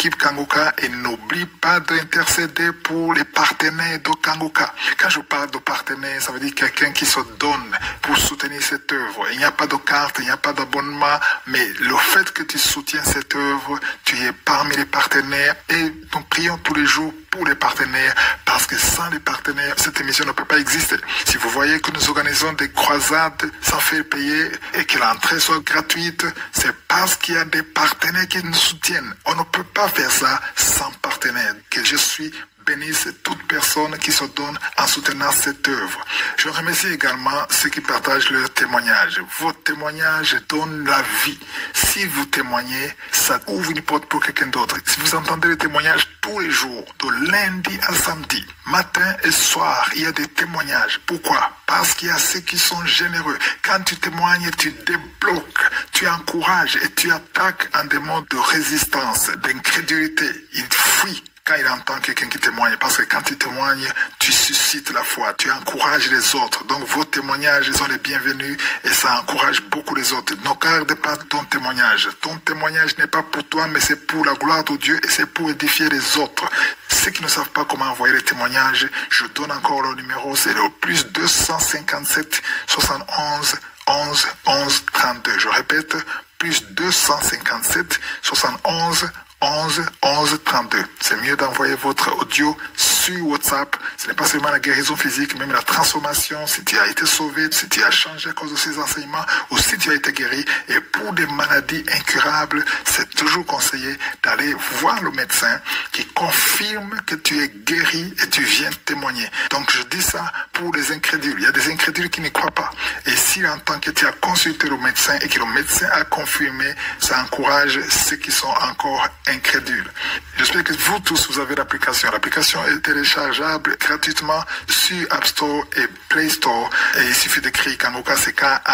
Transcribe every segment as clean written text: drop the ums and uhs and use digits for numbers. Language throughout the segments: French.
l'équipe Kangoka et n'oublie pas d'intercéder pour les partenaires de Kangoka. Quand je parle de partenaires, ça veut dire quelqu'un qui se donne pour soutenir cette œuvre. Il n'y a pas de carte, il n'y a pas d'abonnement, mais le fait que tu soutiens cette œuvre, tu es parmi les partenaires et nous prions tous les jours pour les partenaires parce que sans les partenaires, cette émission ne peut pas exister. Si vous voyez que nous organisons des croisades sans faire payer et que l'entrée soit gratuite, c'est parce qu'il y a des partenaires qui nous soutiennent. On ne peut pas faire ça sans partenaires. Que je suis bénisse toute personne qui se donne en soutenant cette œuvre. Je remercie également ceux qui partagent leurs témoignages. Vos témoignages donnent la vie. Si vous témoignez, ça ouvre une porte pour quelqu'un d'autre. Si vous entendez les témoignages tous les jours, de lundi à samedi, matin et soir, il y a des témoignages. Pourquoi? Parce qu'il y a ceux qui sont généreux. Quand tu témoignes, tu débloques, tu encourages et tu attaques en des modes de résistance, d'incrédulité. Il fuit quand il entend quelqu'un qui témoigne, parce que quand tu témoignes, tu suscites la foi, tu encourages les autres. Donc vos témoignages sont les bienvenus et ça encourage beaucoup les autres. Ne garde pas ton témoignage. Ton témoignage n'est pas pour toi, mais c'est pour la gloire de Dieu et c'est pour édifier les autres. Ceux qui ne savent pas comment envoyer les témoignages, je donne encore le numéro, c'est le plus 257 71 11 11 32. Je répète, plus 257 71 11 11 32. C'est mieux d'envoyer votre audio sur WhatsApp. Ce n'est pas seulement la guérison physique, même la transformation, si tu as été sauvé, si tu as changé à cause de ces enseignements, ou si tu as été guéri. Et pour des maladies incurables, c'est toujours conseillé d'aller voir le médecin qui confirme que tu es guéri et tu viens témoigner. Donc je dis ça pour les incrédules. Il y a des incrédules qui ne croient pas. Et s'il entend que tu as consulté le médecin et que le médecin a confirmé, ça encourage ceux qui sont encore incrédules. J'espère que vous tous, vous avez l'application. L'application est téléchargeable gratuitement sur App Store et Play Store. Et il suffit d'écrire Kanguka, c'est K-A-N-G-U-K-A.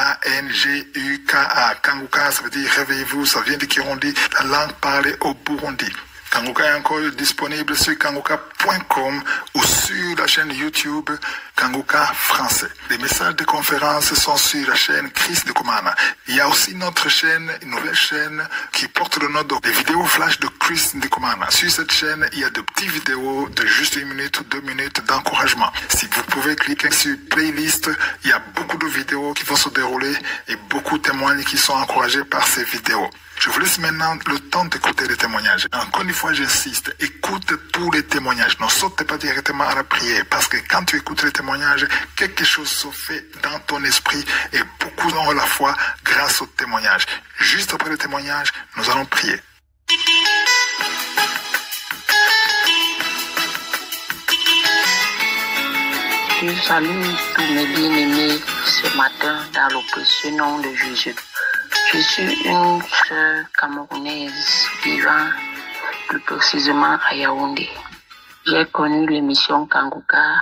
Kanguka, ça veut dire réveillez-vous, ça vient de Kirundi, la langue parlée au Burundi. Kanguka est encore disponible sur kanguka.com ou sur la chaîne YouTube Kanguka français. Les messages de conférence sont sur la chaîne Chris de Kumana. Il y a aussi notre chaîne, une nouvelle chaîne qui porte le nom des vidéos flash de Chris de Kumana. Sur cette chaîne, il y a de petites vidéos de juste 1 minute ou 2 minutes d'encouragement. Si vous pouvez cliquer sur playlist, il y a beaucoup de vidéos qui vont se dérouler et beaucoup de témoignages qui sont encouragés par ces vidéos. Je vous laisse maintenant le temps d'écouter les témoignages. Encore une fois, j'insiste, écoute tous les témoignages. Ne saute pas directement à la prière parce que quand tu écoutes les témoignages, quelque chose se fait dans ton esprit et beaucoup ont la foi grâce aux témoignages. Juste après les témoignages, nous allons prier. Je salue tous mes bien-aimés ce matin dans le précieux nom de Jésus. Je suis une sœur camerounaise vivant plus précisément à Yaoundé. J'ai connu l'émission Kanguka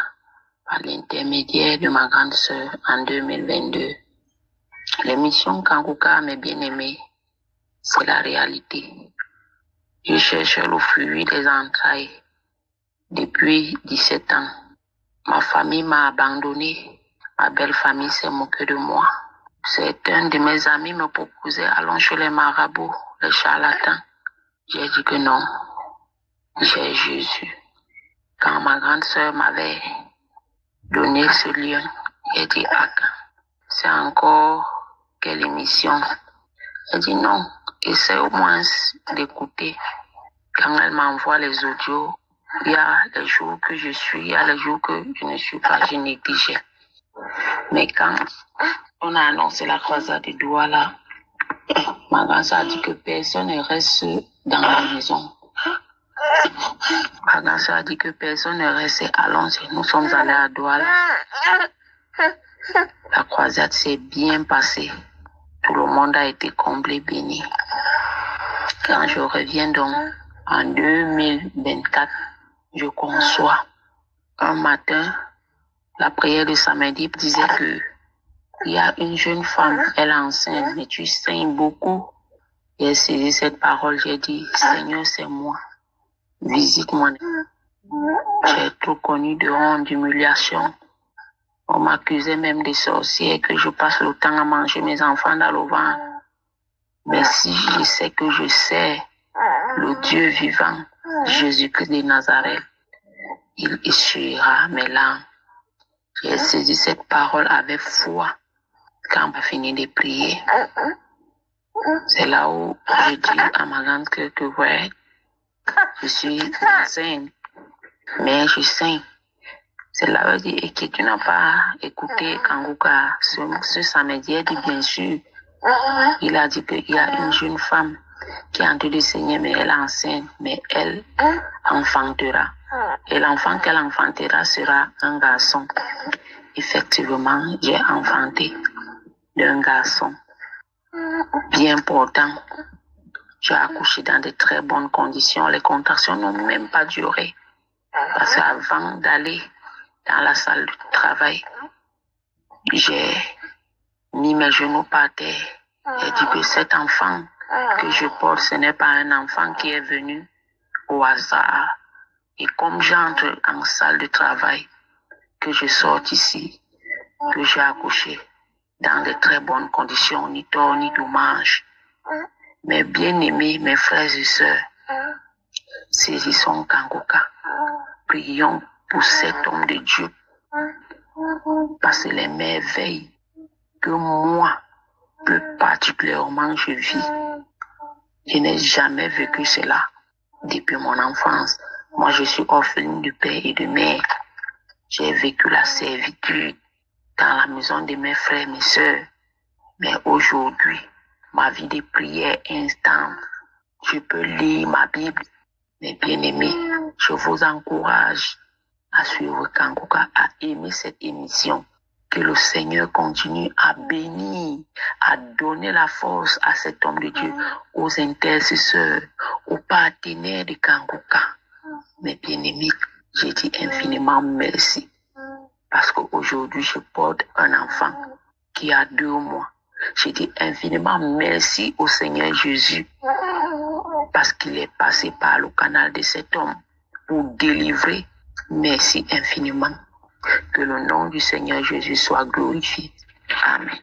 par l'intermédiaire de ma grande sœur en 2022. L'émission Kanguka, mes bien-aimés, c'est la réalité. Je cherche le fruit des entrailles depuis 17 ans. Ma famille m'a abandonné. Ma belle famille s'est moquée de moi. Certains de mes amis me proposaient allons chez les marabouts, les charlatans. J'ai dit que non, j'ai Jésus. Quand ma grande sœur m'avait donné ce lien, j'ai dit ah, c'est encore quelle émission? Elle dit non, essaie au moins d'écouter. Quand elle m'envoie les audios, il y a les jours que je suis, il y a les jours que je ne suis pas, je négligeais. Mais quand on a annoncé la croisade de Douala, ma grand-sœur a dit que personne ne reste dans la maison. Ma grand-sœur a dit que personne ne reste. Allons-y, nous sommes allés à Douala. La croisade s'est bien passée. Tout le monde a été comblé, béni. Quand je reviens donc en 2024, je conçois. Un matin, la prière de samedi disait que il y a une jeune femme, elle est enceinte, mais tu saignes beaucoup. J'ai saisi cette parole, j'ai dit, Seigneur, c'est moi. Visite-moi. J'ai trop connu de honte, d'humiliation. On m'accusait même de sorcière, que je passe le temps à manger mes enfants dans le ventre. Mais si je sais que je sais le Dieu vivant, Jésus-Christ de Nazareth, il essuiera mes larmes. J'ai saisi cette parole avec foi quand on va finir de prier. C'est là où je dis à ma grande que ouais, je suis enceinte, mais je saigne. C'est là où je dis, et que tu n'as pas écouté Kanguka ce samedi, elle dit bien sûr. Il a dit qu'il y a une jeune femme qui est en train de saigner, mais elle est enceinte, mais elle enfantera. Et l'enfant qu'elle enfantera sera un garçon. Effectivement, j'ai enfanté d'un garçon bien portant. J'ai accouché dans de très bonnes conditions. Les contractions n'ont même pas duré. Parce qu'avant d'aller dans la salle de travail, j'ai mis mes genoux par terre. J'ai dit que cet enfant que je porte, ce n'est pas un enfant qui est venu au hasard. Et comme j'entre en salle de travail, que je sorte ici, que j'ai accouché dans de très bonnes conditions, ni tort ni dommage. Mes bien-aimés, mes frères et sœurs, saisissons Kanguka. Prions pour cet homme de Dieu. Parce que les merveilles que moi, plus particulièrement, je vis, je n'ai jamais vécu cela depuis mon enfance. Moi, je suis orpheline de père et de mère. J'ai vécu la servitude dans la maison de mes frères et mes sœurs. Mais aujourd'hui, ma vie de prière instant, je peux lire ma Bible. Mes bien-aimés, je vous encourage à suivre Kanguka, à aimer cette émission. Que le Seigneur continue à bénir, à donner la force à cet homme de Dieu, aux intercesseurs, aux partenaires de Kanguka. Mes bien-aimés, j'ai dit infiniment merci. Parce qu'aujourd'hui, je porte un enfant qui a 2 mois. J'ai dit infiniment merci au Seigneur Jésus. Parce qu'il est passé par le canal de cet homme pour délivrer. Merci infiniment. Que le nom du Seigneur Jésus soit glorifié. Amen.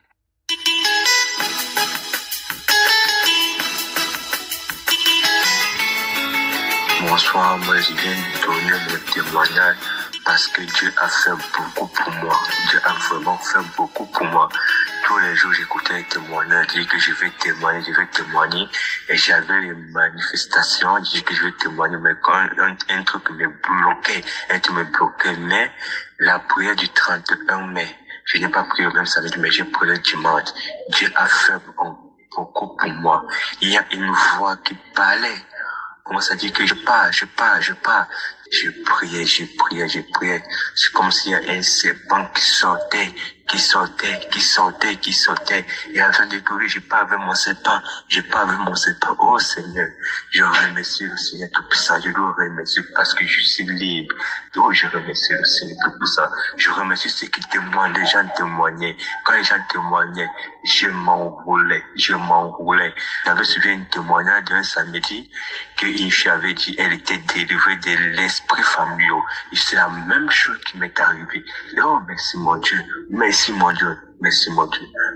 Bonsoir, moi je viens de donner mon témoignage parce que Dieu a fait beaucoup pour moi. Dieu a vraiment fait beaucoup pour moi. Tous les jours, j'écoutais un témoignage, dire que je vais témoigner. Et j'avais les manifestations, dire que je vais témoigner. Mais quand un truc me bloquait, mais la prière du 31 mai, je n'ai pas prié le même samedi, mais j'ai prié le dimanche. Dieu a fait beaucoup pour moi. Il y a une voix qui parlait. Comment ça dit que je pars. Je priais. C'est comme s'il y a un serpent qui sortait. Et avant de courir, j'ai pas vu mon serpent. Oh Seigneur, je remercie le Seigneur Tout-Puissant. Je le remercie parce que je suis libre. Oh, je remercie le Seigneur Tout-Puissant. Je remercie ceux qui témoignent. Les gens témoignaient. Quand les gens témoignaient, je m'enroulais. J'avais suivi un témoignage d'un samedi qu'une fille avait dit, elle était délivrée de l'esprit familial. Et c'est la même chose qui m'est arrivée. Oh, merci mon Dieu.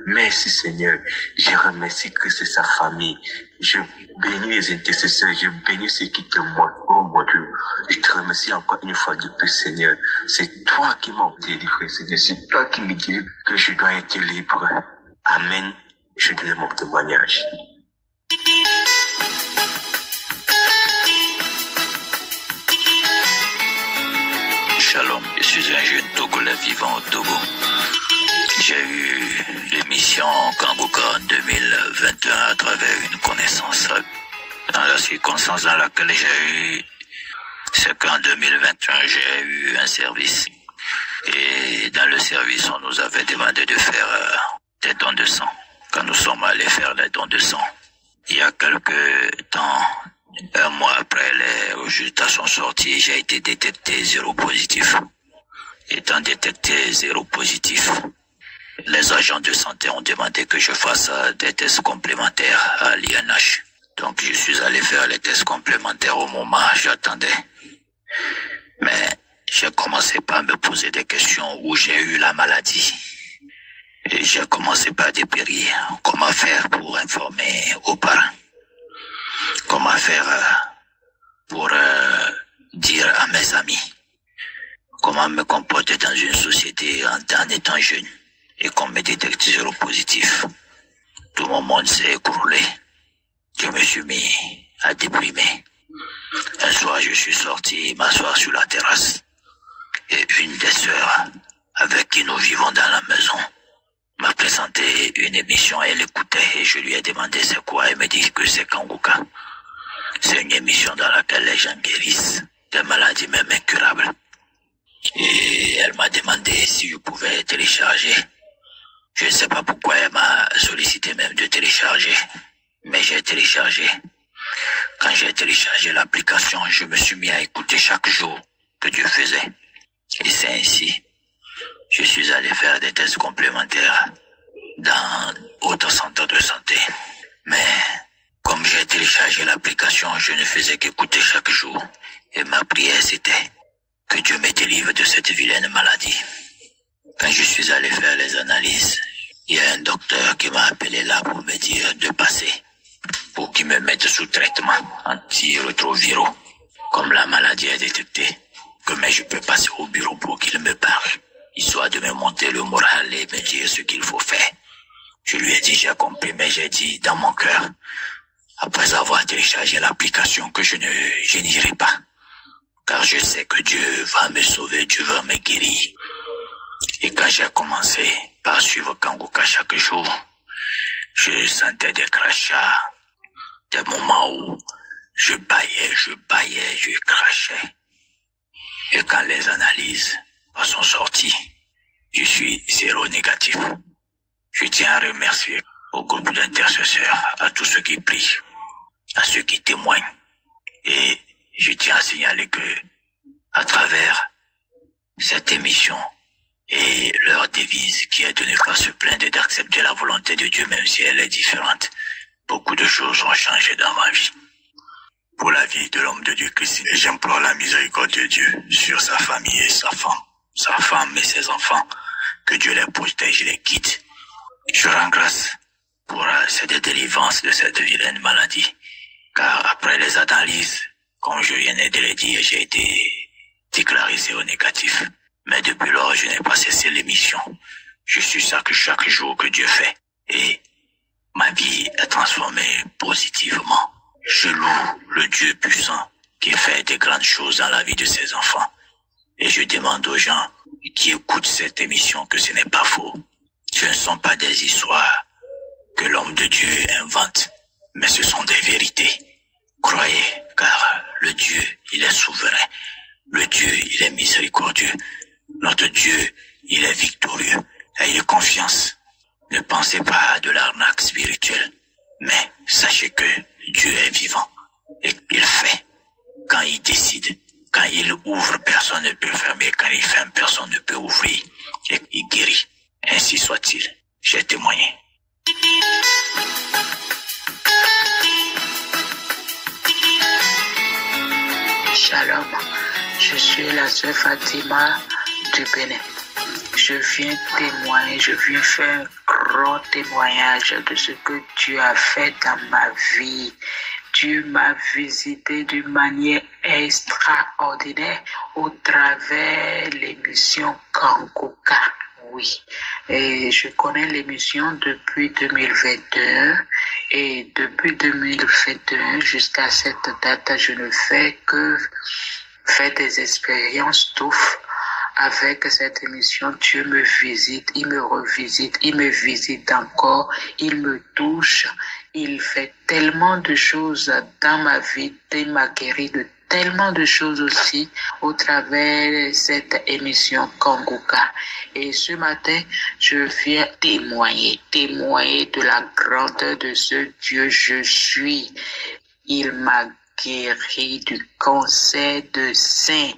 Merci Seigneur. Je remercie que c'est sa famille. Je bénis les intercesseurs. Je bénis ceux qui témoignent. Oh mon Dieu. Je te remercie encore une fois de plus Seigneur. C'est toi qui m'as délivré Seigneur. C'est toi qui me dis que je dois être libre. Amen. Je donne mon témoignage. Shalom, je suis un jeune Togolais vivant au Togo. J'ai eu l'émission Kanguka en 2021 à travers une connaissance. Dans la circonstance dans laquelle j'ai eu, c'est qu'en 2021, j'ai eu un service. Et dans le service, on nous avait demandé de faire des dons de sang. Quand nous sommes allés faire les dons de sang, il y a quelques temps, un mois après les résultats sont sortis, j'ai été détecté 0 positif. Étant détecté 0 positif, les agents de santé ont demandé que je fasse des tests complémentaires à l'INH. Donc je suis allé faire les tests complémentaires au moment où j'attendais. Mais j'ai commencé par me poser des questions où j'ai eu la maladie. Et j'ai commencé par dépérir comment faire pour informer aux parents. comment faire pour dire à mes amis comment me comporter dans une société en étant jeune et qu'on me détecte séropositif. Tout mon monde s'est écroulé. Je me suis mis à déprimer. Un soir, je suis sorti m'asseoir sur la terrasse et une des sœurs avec qui nous vivons dans la maison m'a présenté une émission. Elle écoutait et je lui ai demandé c'est quoi. Elle me dit que c'est Kanguka. C'est une émission dans laquelle les gens guérissent des maladies même incurables. Et elle m'a demandé si je pouvais télécharger. Je ne sais pas pourquoi elle m'a sollicité même de télécharger, mais j'ai téléchargé. Quand j'ai téléchargé l'application, je me suis mis à écouter chaque jour que Dieu faisait. Et c'est ainsi. Je suis allé faire des tests complémentaires dans d'autres centres de santé. Mais comme j'ai téléchargé l'application, je ne faisais qu'écouter chaque jour. Et ma prière c'était que Dieu me délivre de cette vilaine maladie. Quand je suis allé faire les analyses, il y a un docteur qui m'a appelé là pour me dire de passer, pour qu'il me mette sous traitement antirétroviraux. Comme la maladie est détectée, mais je peux passer au bureau pour qu'il me parle, histoire de me monter le moral et me dire ce qu'il faut faire. Je lui ai dit j'ai compris, mais j'ai dit dans mon cœur, après avoir téléchargé l'application, que je n'irai pas. Car je sais que Dieu va me sauver, Dieu va me guérir. Et quand j'ai commencé par suivre Kanguka chaque jour, je sentais des crachats, des moments où je bâillais, je crachais. Et quand les analyses sont sorties, je suis séronégatif. Je tiens à remercier au groupe d'intercesseurs, à tous ceux qui prient, à ceux qui témoignent. Et je tiens à signaler que, à travers cette émission et leur devise qui est de ne pas se plaindre et d'accepter la volonté de Dieu même si elle est différente, beaucoup de choses ont changé dans ma vie. Pour la vie de l'homme de Dieu Christ, et j'implore la miséricorde de Dieu sur sa famille et sa femme et ses enfants, que Dieu les protège et les guide. Je rends grâce pour cette délivrance de cette vilaine maladie, car après les analyses, comme je viens de le dire, j'ai été déclaré séronégatif. Mais depuis lors, je n'ai pas cessé l'émission. Je suis ça que chaque jour que Dieu fait. Et ma vie est transformée positivement. Je loue le Dieu puissant qui fait de grandes choses dans la vie de ses enfants. Et je demande aux gens qui écoutent cette émission que ce n'est pas faux. Ce ne sont pas des histoires que l'homme de Dieu invente, mais ce sont des vérités. Croyez, car le Dieu, il est souverain. Le Dieu, il est miséricordieux. Notre Dieu, il est victorieux. Ayez confiance. Ne pensez pas à de l'arnaque spirituelle, mais sachez que Dieu est vivant et il fait. Quand il décide, quand il ouvre, personne ne peut fermer. Quand il ferme, personne ne peut ouvrir. Et il guérit. Ainsi soit-il. J'ai témoigné. Shalom, je suis la sœur Fatima du Bénin. Je viens témoigner, je viens faire un grand témoignage de ce que Dieu a fait dans ma vie. Dieu m'a visité d'une manière extraordinaire au travers de l'émission Kanguka. Oui, et je connais l'émission depuis 2021 et depuis 2021 jusqu'à cette date, je ne fais que faire des expériences d'ouf. Avec cette émission, Dieu me visite, il me revisite, il me visite encore, il me touche, il fait tellement de choses dans ma vie, il m'a guéri de tellement de choses aussi au travers de cette émission Kanguka. Et ce matin, je viens témoigner de la grandeur de ce Dieu je suis. Il m'a guéri du cancer de sein.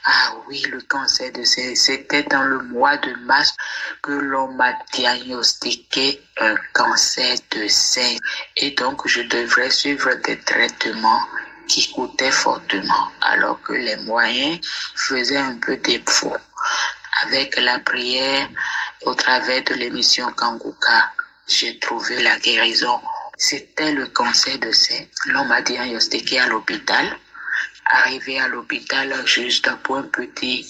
Ah oui, le cancer de sein. C'était dans le mois de mars que l'on m'a diagnostiqué un cancer de sein. Et donc, je devrais suivre des traitements qui coûtaient fortement, alors que les moyens faisaient un peu défaut. Avec la prière, au travers de l'émission Kanguka, j'ai trouvé la guérison C'était le cancer de sein. L'on m'a diagnostiqué à l'hôpital. Arrivé à l'hôpital, juste pour un petit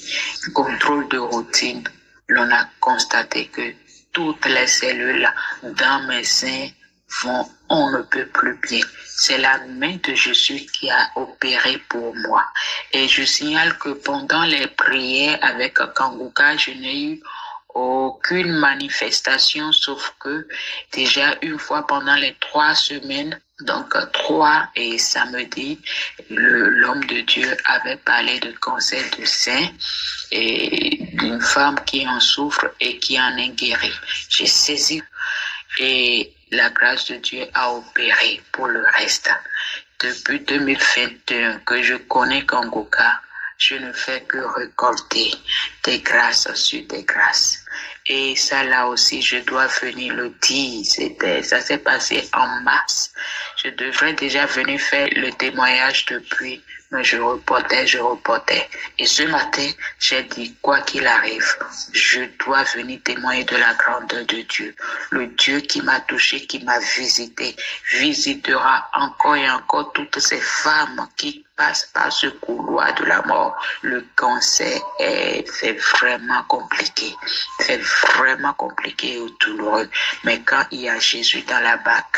contrôle de routine, l'on a constaté que toutes les cellules dans mes seins on ne peut plus bien. C'est la main de Jésus qui a opéré pour moi. Et je signale que pendant les prières avec Kanguka, je n'ai eu aucune manifestation, sauf que déjà une fois pendant les 3 semaines, donc 3 et samedi, l'homme de Dieu avait parlé de cancer du sein et d'une femme qui en souffre et qui en est guérie. J'ai saisi et la grâce de Dieu a opéré pour le reste. Depuis 2021 que je connais Kanguka, je ne fais que récolter des grâces sur des grâces. Et ça là aussi, je dois venir le dire. Ça s'est passé en mars. Je devrais déjà venir faire le témoignage depuis, mais je reportais. Et ce matin, j'ai dit, quoi qu'il arrive, je dois venir témoigner de la grandeur de Dieu. Le Dieu qui m'a touché, qui m'a visité, visitera encore et encore toutes ces femmes qui passent par ce couloir de la mort. Le cancer c'est vraiment compliqué. C'est vraiment compliqué et douloureux. Mais quand il y a Jésus dans la barque,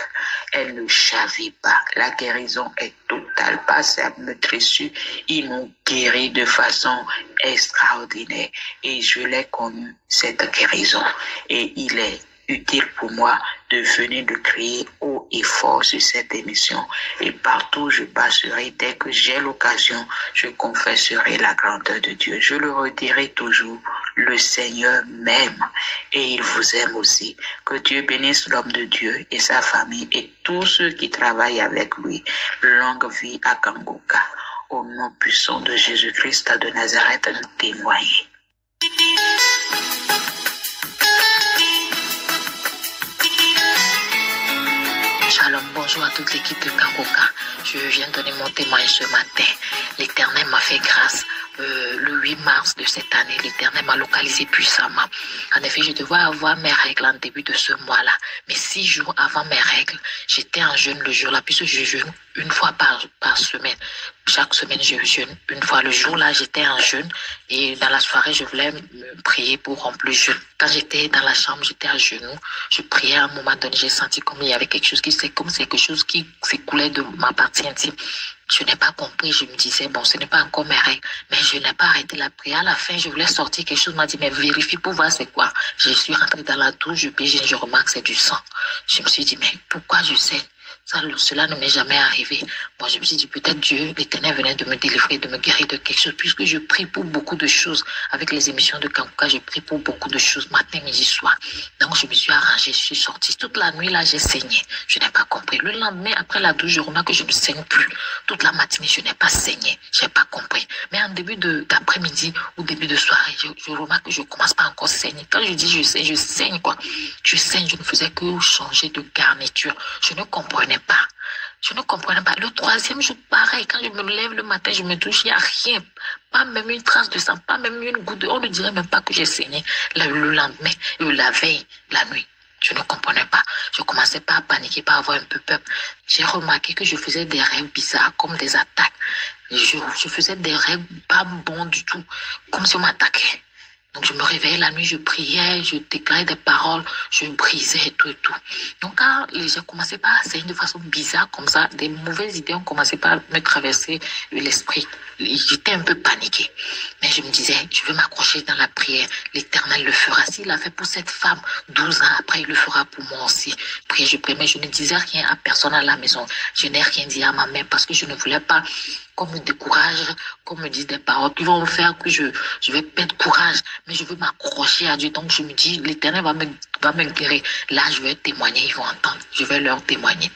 elle ne chavire pas. La guérison est totale. Par sa maîtrise, ils m'ont guéri de façon extraordinaire. Et je l'ai connue, cette guérison. Et il est utile pour moi de venir de crier haut et fort sur cette émission. Et partout où je passerai, dès que j'ai l'occasion, je confesserai la grandeur de Dieu. Je le redirai toujours, le Seigneur m'aime et il vous aime aussi. Que Dieu bénisse l'homme de Dieu et sa famille et tous ceux qui travaillent avec lui. Longue vie à Kanguka. Au nom puissant de Jésus-Christ de Nazareth, nous témoignons. Shalom, bonjour à toute l'équipe de Kanguka. Je viens donner mon témoignage ce matin. L'Éternel m'a fait grâce. Le 8 mars de cette année, l'Éternel m'a localisé puissamment. En effet, je devais avoir mes règles en début de ce mois-là. Mais 6 jours avant mes règles, j'étais en jeûne le jour-là, puisque je jeûne une fois par semaine. Chaque semaine, je jeûne une fois. Le jour-là, j'étais en jeûne et dans la soirée, je voulais me prier pour rompre le jeûne. Quand j'étais dans la chambre, j'étais à genoux. Je priais à un moment donné, j'ai senti comme il y avait quelque chose qui s'écoulait de ma partie intime. Je n'ai pas compris, je me disais, bon, ce n'est pas encore mes règles, mais je n'ai pas arrêté la prière. À la fin, je voulais sortir quelque chose, m'a dit, mais vérifie pour voir c'est quoi. Je suis rentrée dans la douche, je remarque c'est du sang. Je me suis dit, mais pourquoi je sais? Cela ne m'est jamais arrivé. Bon, je me suis dit, peut-être Dieu, l'Éternel venait de me délivrer, de me guérir de quelque chose, puisque je prie pour beaucoup de choses. Avec les émissions de Kanguka, je prie pour beaucoup de choses, matin, midi, soir. Donc, je me suis arrangée, je suis sortie. Toute la nuit, là, j'ai saigné. Je n'ai pas compris. Le lendemain, après la douche, je remarque que je ne saigne plus. Toute la matinée, je n'ai pas saigné. Je n'ai pas compris. Mais en début d'après-midi ou début de soirée, je remarque que je ne commence pas encore à saigner. Quand je dis je saigne, quoi. Je saigne, je ne faisais que changer de garniture. Je ne comprenais pas. Je ne comprenais pas. Le 3e jour, pareil, quand je me lève le matin, je me touche, il n'y a rien. Pas même une trace de sang, pas même une goutte de... On ne dirait même pas que j'ai saigné le lendemain, la veille, la nuit. Je ne comprenais pas. Je commençais pas à paniquer, pas à avoir un peu peur. J'ai remarqué que je faisais des rêves bizarres, comme des attaques. Je faisais des rêves pas bons du tout, comme si on m'attaquait. Donc, je me réveillais la nuit, je priais, je déclarais des paroles, je brisais tout et tout. Donc, quand les gens commençaient pas à saigner de façon bizarre comme ça, des mauvaises idées ont commencé à me traverser l'esprit. J'étais un peu paniquée. Mais je me disais, je vais m'accrocher dans la prière. L'Éternel le fera. S'il l'a fait pour cette femme, 12 ans après, il le fera pour moi aussi. Puis je priais, mais je ne disais rien à personne à la maison. Je n'ai rien dit à ma mère parce que je ne voulais pas qu'on me décourage, qu'on me dise des paroles qui vont me faire que je vais perdre courage. Mais je veux m'accrocher à Dieu. Donc je me dis, l'Éternel va me guérir. Là, je vais témoigner, ils vont entendre. Je vais leur témoigner.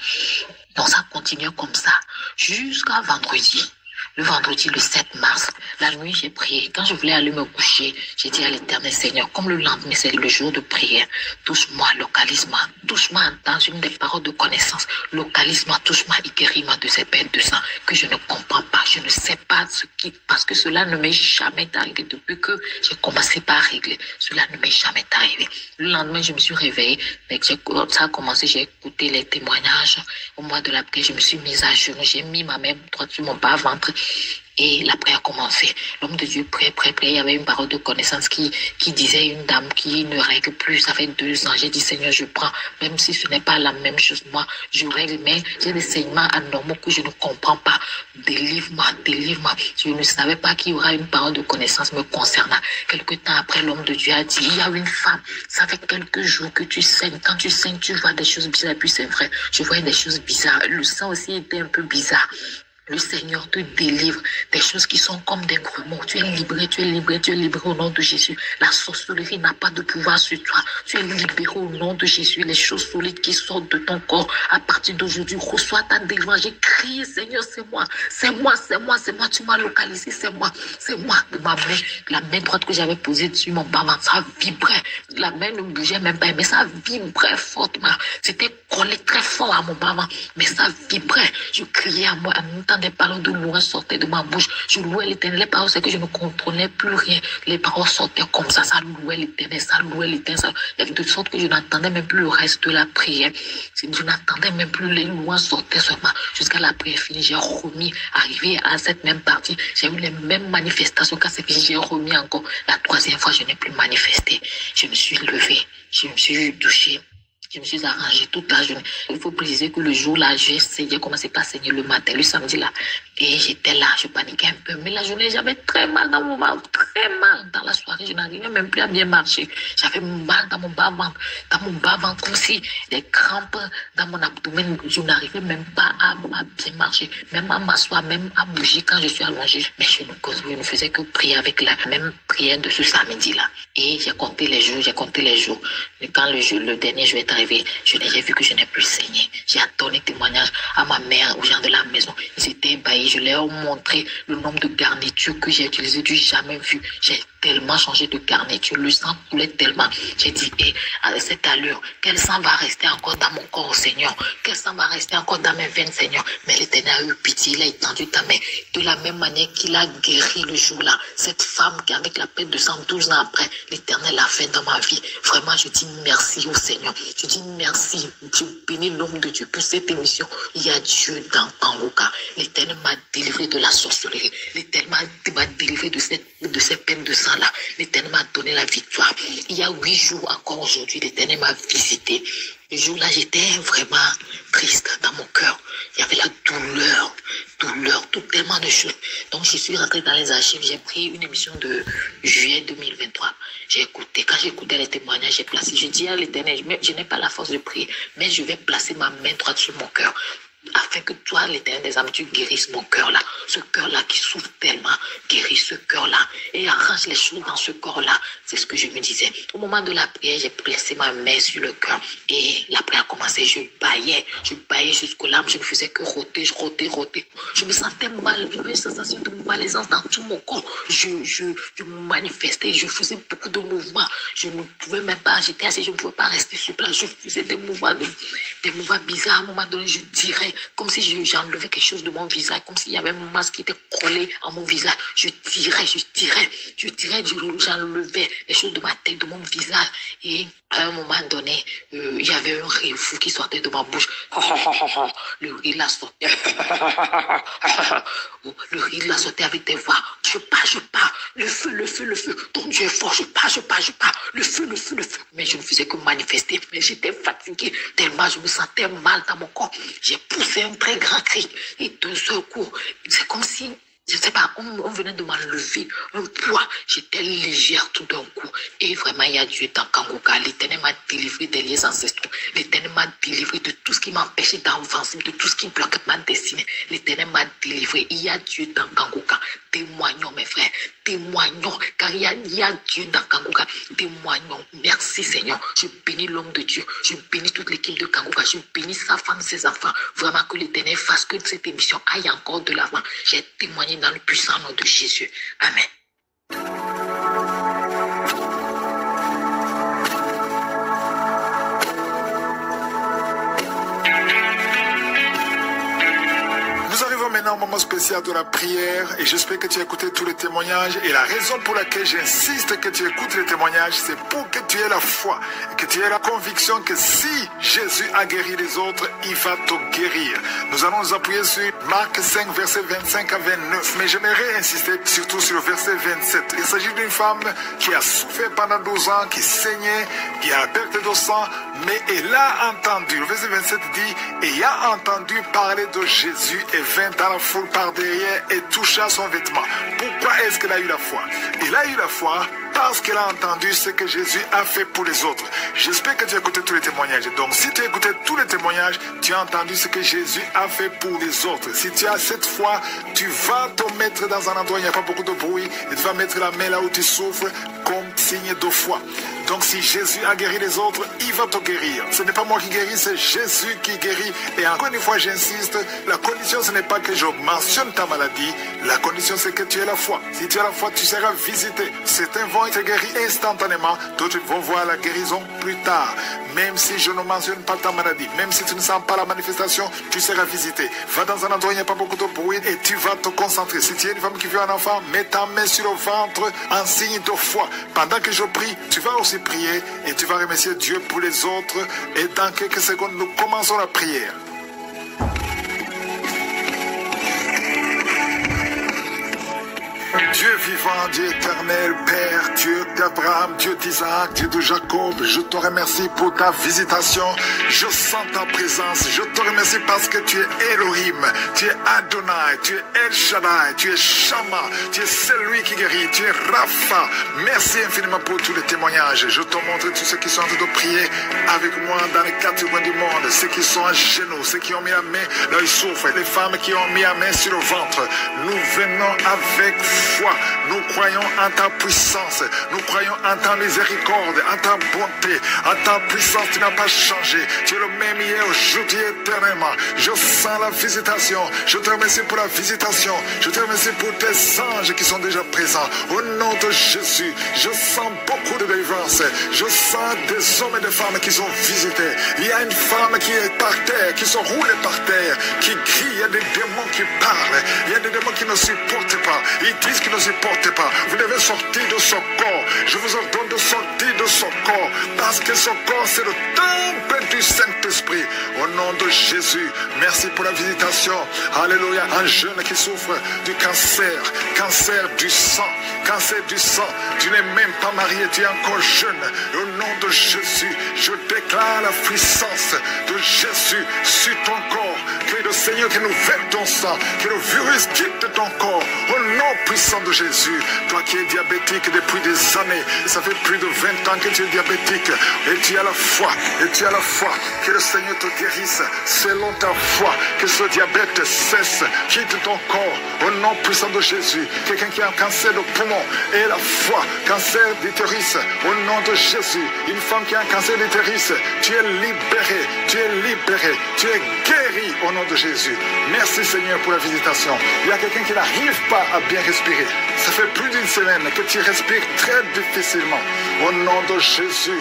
Donc ça continue comme ça jusqu'à vendredi. Le vendredi, le 7 mars, la nuit, j'ai prié. Quand je voulais aller me coucher, j'ai dit à l'Éternel Seigneur, comme le lendemain, c'est le jour de prière, touche-moi, localise-moi, touche-moi dans une des paroles de connaissance, localise-moi, touche-moi et guéris-moi de ces bêtes de sang que je ne comprends pas, je ne sais pas pas parce que cela ne m'est jamais arrivé depuis que j'ai commencé par régler. Cela ne m'est jamais arrivé. Le lendemain, je me suis réveillée. Ça a commencé, j'ai écouté les témoignages. Au mois de la prière, je me suis mise à genoux. J'ai mis ma main droite sur mon bas-ventre. Et la prière a commencé. L'homme de Dieu priait. Il y avait une parole de connaissance qui disait une dame qui ne règle plus. Ça fait 2 ans. J'ai dit, Seigneur, je prends. Même si ce n'est pas la même chose, moi, je règle. Mais j'ai des saignements anormaux que je ne comprends pas. Délivre-moi. Je ne savais pas qu'il y aura une parole de connaissance me concernant. Quelque temps après, l'homme de Dieu a dit, il y a une femme. Ça fait quelques jours que tu saignes. Quand tu saignes, tu vois des choses bizarres. Et puis c'est vrai, je voyais des choses bizarres. Le sang aussi était un peu bizarre. Le Seigneur te délivre des choses qui sont comme des grumeaux. Tu es libre au nom de Jésus. La sorcellerie n'a pas de pouvoir sur toi. Tu es libéré au nom de Jésus. Les choses solides qui sortent de ton corps, à partir d'aujourd'hui, reçois ta délivrance. J'ai crié, Seigneur, c'est moi. Tu m'as localisé, c'est moi. De ma main, la main droite que j'avais posée dessus mon bas-ventre, ça vibrait. La main ne bougeait même pas, mais ça vibrait fortement. C'était collé très fort à mon bas-ventre, mais ça vibrait. Je criais à moi, en même temps, des paroles de louange sortaient de ma bouche. Je louais l'Éternel. Les paroles, c'est que je ne contrôlais plus rien. Les paroles sortaient comme ça louait l'Éternel, de sorte que je n'entendais même plus le reste de la prière. Je n'entendais même plus les louanges sortaient seulement. Jusqu'à la prière finie, j'ai remis, arrivé à cette même partie, j'ai eu les mêmes manifestations. Quand c'est fini, j'ai remis encore. La 3e fois, je n'ai plus manifesté. Je me suis levée, je me suis douchée. Je me suis arrangée toute la journée. Il faut préciser que le jour-là, j'ai commencé par saigner le matin, le samedi là. Et j'étais là, je paniquais un peu. Mais la journée, j'avais très mal dans mon ventre, très mal. Dans la soirée, je n'arrivais même plus à bien marcher. J'avais mal dans mon bas-ventre, comme si des crampes dans mon abdomen. Je n'arrivais même pas à bien marcher, même à m'asseoir, même à bouger quand je suis allongée. Mais je ne faisais que prier avec la même prière de ce samedi-là. Et j'ai compté les jours. Et quand le dernier jour est arrivé, j'ai vu que je n'ai plus saigné. J'ai donné témoignage à ma mère, aux gens de la maison. Ils étaient ébahis. Je leur ai montré le nombre de garnitures que j'ai utilisées, du jamais vu. J'ai tellement changé de garniture. Le sang coulait tellement. J'ai dit, à cette allure, quel sang va rester encore dans mon corps, Seigneur? Quel sang va rester encore dans mes veines, Seigneur? Mais l'Éternel a eu pitié. Il a étendu ta main. De la même manière qu'il a guéri le jour-là. Cette femme qui, avec la perte de sang 12 ans après, l'Éternel l'a fait dans ma vie. Vraiment, je dis merci au Seigneur. Je dis merci. Je bénis l'homme de Dieu pour cette émission. Il y a Dieu dans Kangoka. L'Éternel m'a délivré de la sorcellerie. L'Éternel m'a délivré de ces peines de sang-là. L'Éternel m'a donné la victoire. Il y a 8 jours encore aujourd'hui, l'Éternel m'a visité. Le jour-là, j'étais vraiment triste dans mon cœur. Il y avait la douleur, tellement de choses. Donc, je suis rentrée dans les archives. J'ai pris une émission de juillet 2023. Quand j'ai écouté les témoignages, je dis à l'Éternel, je n'ai pas la force de prier, mais je vais placer ma main droite sur mon cœur. Afin que toi, l'Éternel des âmes, tu guérisses mon cœur-là. Ce cœur-là qui souffre tellement, guéris ce cœur-là. Et arrange les choses dans ce corps-là. C'est ce que je me disais. Au moment de la prière, j'ai placé ma main sur le cœur. Et la prière a commencé. Je baillais jusqu'aux larmes. Je ne faisais que rôter. Je me sentais mal. J'avais une sensation de malaisance dans tout mon corps. Je me manifestais. Je faisais beaucoup de mouvements. Je ne pouvais même pas, j'étais assis, je ne pouvais pas rester sur place. Je faisais des mouvements bizarres. À un moment donné, je dirais, comme si j'enlevais quelque chose de mon visage, comme s'il y avait un masque qui était collé à mon visage. Je tirais, j'enlevais les choses de ma tête, de mon visage. Et à un moment donné, il y avait un rire fou qui sortait de ma bouche. Le rire là sortait. Le rire là sortait avec des voix. Je pars. Le feu. Ton Dieu est fort. Je pars. Le feu. Mais je ne faisais que manifester. Mais j'étais fatiguée tellement je me sentais mal dans mon corps. J'ai poussé un très grand cri. Et d'un seul coup, c'est comme si, je ne sais pas, on venait de m'enlever un poids. J'étais légère tout d'un coup. Et vraiment, il y a Dieu dans Kangoka. L'Éternel m'a délivré des liens ancestraux. L'Éternel m'a délivré de tout ce qui m'empêchait d'avancer, de tout ce qui bloquait ma destinée. L'Éternel m'a délivré. Il y a Dieu dans Kangoka. Témoignons, mes frères. Témoignons, car il y a Dieu dans Kangoka. Témoignons. Merci, Seigneur. Je bénis l'homme de Dieu. Je bénis toute l'équipe de Kangoka. Je bénis sa femme, ses enfants. Vraiment que l'Éternel fasse que cette émission aille encore de l'avant. J'ai témoigné dans le puissant nom de Jésus. Amen. Nous arrivons maintenant maintenant un moment spécial de la prière et j'espère que tu as écouté tous les témoignages. Et la raison pour laquelle j'insiste que tu écoutes les témoignages, c'est pour que tu aies la foi et que tu aies la conviction que si Jésus a guéri les autres, il va te guérir. Nous allons nous appuyer sur Marc 5, verset 25 à 29. Mais j'aimerais insister surtout sur le verset 27. Il s'agit d'une femme qui a souffert pendant 12 ans, qui saignait, qui a la perte de sang, mais elle a entendu. Le verset 27 dit, et a entendu parler de Jésus et vint dans la foule par derrière et toucha son vêtement. Pourquoi est-ce qu'elle a eu la foi? Elle a eu la foi parce qu'elle a entendu ce que Jésus a fait pour les autres. J'espère que tu as écouté tous les témoignages. Donc si tu as écouté tous les témoignages, tu as entendu ce que Jésus a fait pour les autres. Si tu as cette foi, tu vas te mettre dans un endroit où il n'y a pas beaucoup de bruit et tu vas mettre la main là où tu souffres comme signe de foi. Donc si Jésus a guéri les autres, il va te guérir. Ce n'est pas moi qui guéris, c'est Jésus qui guérit. Et encore une fois, j'insiste, la condition ce n'est pas que je mentionne ta maladie, la condition c'est que tu aies la foi. Si tu as la foi, tu seras visité. Certains vont être guéris instantanément, d'autres vont voir la guérison plus tard. Même si je ne mentionne pas ta maladie, même si tu ne sens pas la manifestation, tu seras visité. Va dans un endroit où il n'y a pas beaucoup de bruit et tu vas te concentrer. Si tu es une femme qui veut un enfant, mets ta main sur le ventre en signe de foi. Pendant que je prie, tu vas aussi prier et tu vas remercier Dieu pour les autres. Et dans quelques secondes, nous commençons la prière. Dieu vivant, Dieu éternel, Père, Dieu d'Abraham, Dieu d'Isaac, Dieu de Jacob, je te remercie pour ta visitation. Je sens ta présence. Je te remercie parce que tu es Elohim, tu es Adonai, tu es El Shaddai, tu es Shama, tu es celui qui guérit, tu es Rapha. Merci infiniment pour tous les témoignages. Je te montre tous ceux qui sont en train de prier avec moi dans les 4 coins du monde, ceux qui sont à genoux, ceux qui ont mis la main là ils souffrent, les femmes qui ont mis la main sur le ventre. Nous venons avec foi. Nous croyons en ta puissance. Nous croyons en ta miséricorde, en ta bonté, en ta puissance. Tu n'as pas changé. Tu es le même hier, aujourd'hui, éternellement. Je sens la visitation. Je te remercie pour la visitation. Je te remercie pour tes anges qui sont déjà présents. Au nom de Jésus, je sens beaucoup de délivrance. Je sens des hommes et des femmes qui sont visités. Il y a une femme qui est par terre, qui se roule par terre, qui crie. Il y a des démons qui parlent. Il y a des démons qui ne supportent pas. Ils disent qu'ils ne supportent pas. Vous devez sortir de ce corps. Je vous ordonne de sortir de ce corps. Parce que ce corps, c'est le temple du Saint-Esprit. Au nom de Jésus, merci pour la visitation. Alléluia. Un jeune qui souffre du cancer. Cancer du sang. Cancer du sang. Tu n'es même pas marié, tu es encore jeune. Au nom de Jésus, je déclare la puissance de Jésus sur ton corps. Que le Seigneur qui nous verse ton sang. Que le virus quitte ton corps. Au nom puissant de Jésus. Toi qui es diabétique depuis des années. Ça fait plus de 20 ans que tu es diabétique. Et tu as la foi. Et tu as la foi. Que le Seigneur te guérisse selon ta foi. Que ce diabète cesse. Quitte ton corps. Au nom puissant de Jésus. Quelqu'un qui a un cancer de poumon. Et la foi. Cancer d'utérus. Au nom de Jésus. Une femme qui a un cancer d'utérus. Tu es libéré. Tu es libéré. Tu es guéri au nom de Jésus. Merci Seigneur pour la visitation. Il y a quelqu'un qui n'arrive pas à bien respirer. Ça fait plus d'une semaine que tu respires très difficilement. Au nom de Jésus,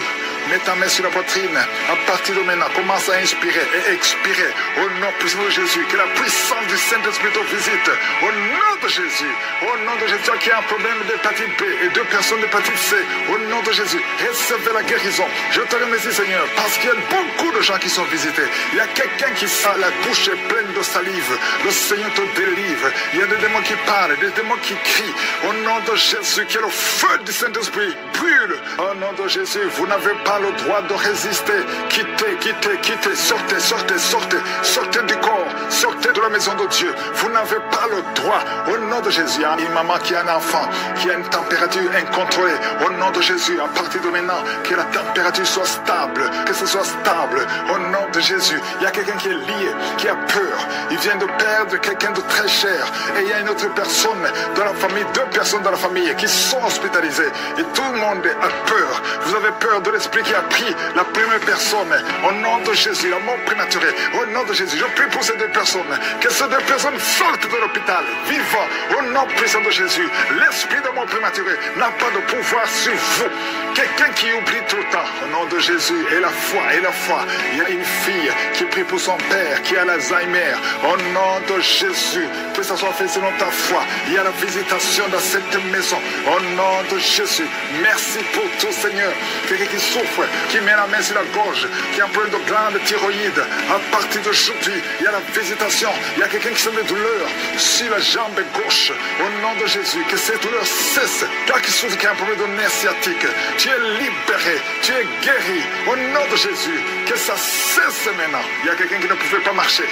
mets ta main sur la poitrine. À partir de maintenant, commence à inspirer et expirer. Au nom puissant de Jésus, que la puissance du Saint-Esprit te visite. Au nom de Jésus, au nom de Jésus, toi qui as un problème d'hépatite B et 2 personnes d'hépatite C, au nom de Jésus, recevez la guérison. Je te remercie Seigneur, parce qu'il y a beaucoup de gens qui sont visités. Il y a quelqu'un qui sent la bouche est pleine de salive. Le Seigneur te délivre. Il y a des démons qui parlent, des démons qui crient. Au nom de Jésus, que le feu du Saint-Esprit brûle. Au nom de Jésus, vous n'avez pas le droit de résister. Quittez, quittez, quittez. Sortez, sortez, sortez. Sortez du corps. Sortez de la maison de Dieu. Vous n'avez pas le droit. Au nom de Jésus, il y a une maman qui a un enfant, qui a une température incontrôlée. Au nom de Jésus, à partir de maintenant, que la température soit stable. Que ce soit stable. Au nom de Jésus, il y a quelqu'un qui est lié, qui a peur. Il vient de perdre quelqu'un de très cher. Et il y a une autre personne dans la famille, 2 personnes dans la famille qui sont hospitalisées. Et tout le monde a peur. Vous avez peur de l'esprit qui a pris la première personne. Au nom de Jésus, la mort prématurée. Au nom de Jésus, je prie pour ces 2 personnes. Que ces 2 personnes sortent de l'hôpital, vivant. Au nom puissant de Jésus, l'esprit de mort prématurée n'a pas de pouvoir sur vous. Quelqu'un qui oublie tout le temps. Au nom de Jésus, et la foi, et la foi. Il y a une fille qui prie pour son père, qui a l'Alzheimer. Au nom de Jésus, que ça soit fait selon ta foi. Il y a la visitation dans cette maison. Au nom de Jésus, merci pour tout, Seigneur. Quelqu'un qui souffre, qui met la main sur la gorge, qui a un problème de glande thyroïde. À partir d'aujourd'hui, il y a la visitation. Il y a quelqu'un qui sent des douleurs sur la jambe gauche. Au nom de Jésus, que ces douleurs cessent. Toi qui souffres, qui a un problème de nerf sciatique, tu es libéré, tu es guéri. Au nom de Jésus, que ça cesse maintenant. Il y a quelqu'un qui ne pouvait pas marcher.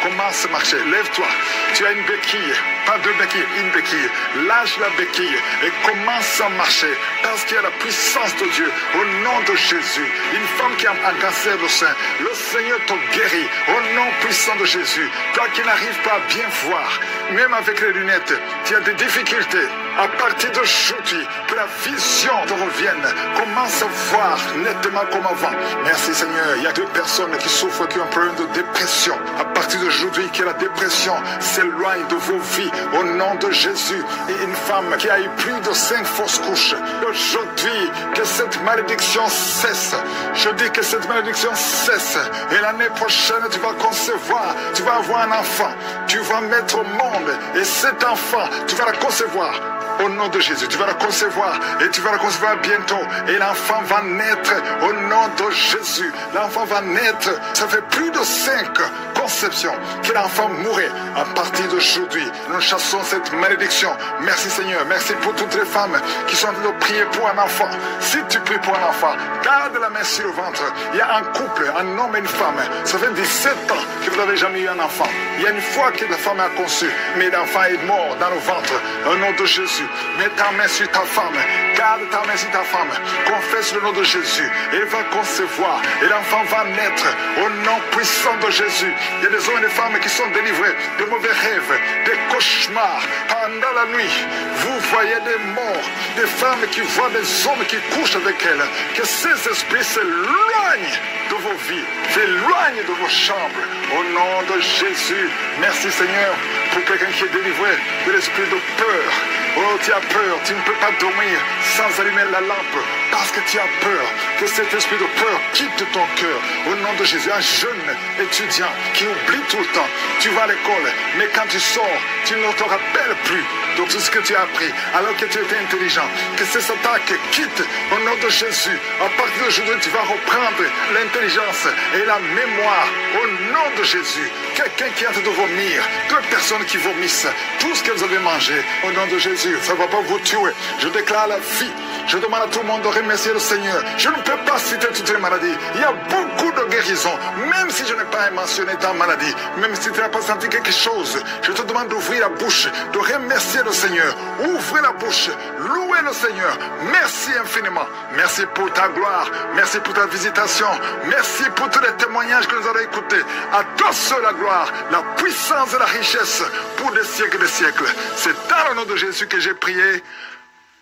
Commence à marcher. Lève-toi. Tu as une béquille. Pas deux béquilles, une béquille. Lâche la béquille et commence à marcher. Parce qu'il y a la puissance de Dieu. Au nom de Jésus. Une femme qui a un cancer du sein. Le Seigneur te guérit. Au nom puissant de Jésus. Toi qui n'arrives pas à bien voir. Même avec les lunettes. Tu as des difficultés. À partir d'aujourd'hui, que la vision te revienne. Commence à voir nettement comme avant. Merci Seigneur. Il y a deux personnes qui souffrent, qui ont un problème de dépression. À partir d'aujourd'hui, que la dépression s'éloigne de vos vies. Au nom de Jésus. Et une femme qui a eu plus de 5 fausses couches. Aujourd'hui, que cette malédiction cesse. Je dis que cette malédiction cesse. Et l'année prochaine, tu vas concevoir. Tu vas avoir un enfant. Tu vas mettre au monde. Et cet enfant, tu vas la concevoir. Au nom de Jésus, tu vas la concevoir et tu vas la concevoir bientôt. Et l'enfant va naître au nom de Jésus. L'enfant va naître. Ça fait plus de 5 conceptions que l'enfant mourrait. À partir d'aujourd'hui, nous chassons cette malédiction. Merci Seigneur. Merci pour toutes les femmes qui sont en train de prier pour un enfant. Si tu pries pour un enfant, garde la main sur le ventre. Il y a un couple, un homme et une femme. Ça fait 17 ans que vous n'avez jamais eu un enfant. Il y a une fois que la femme a conçu, mais l'enfant est mort dans le ventre. Au nom de Jésus. Mets ta main sur ta femme. Garde ta main sur ta femme. Confesse le nom de Jésus. Elle va concevoir. Et l'enfant va naître. Au nom puissant de Jésus. Il y a des hommes et des femmes qui sont délivrés de mauvais rêves, des cauchemars. Pendant la nuit, vous voyez des morts. Des femmes qui voient des hommes qui couchent avec elles. Que ces esprits s'éloignent de vos vies. S'éloignent de vos chambres. Au nom de Jésus. Merci Seigneur pour quelqu'un qui est délivré de l'esprit de peur. Oh, tu as peur, tu ne peux pas dormir sans allumer la lampe parce que tu as peur. Que cet esprit de peur quitte ton cœur. Au nom de Jésus, un jeune étudiant qui oublie tout le temps. Tu vas à l'école, mais quand tu sors, tu ne te rappelles plus de tout ce que tu as appris alors que tu étais intelligent. Que ces attaques quittent au nom de Jésus. À partir d'aujourd'hui, tu vas reprendre l'intelligence et la mémoire au nom de Jésus. Quelqu'un qui est en train de vomir, 2 personnes qui vomissent tout ce que vous avez mangé au nom de Jésus. Ça ne va pas vous tuer. Je déclare la vie. Je demande à tout le monde de remercier le Seigneur. Je ne peux pas citer toutes les maladies. Il y a beaucoup de guérisons. Même si je n'ai pas mentionné ta maladie, même si tu n'as pas senti quelque chose, je te demande d'ouvrir la bouche, de remercier le Seigneur. Ouvrez la bouche. Louez le Seigneur. Merci infiniment. Merci pour ta gloire. Merci pour ta visitation. Merci pour tous les témoignages que nous avons écoutés. À toi seul la gloire, la puissance et la richesse pour des siècles et des siècles. C'est dans le nom de Jésus que j'ai prié.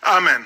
Amen.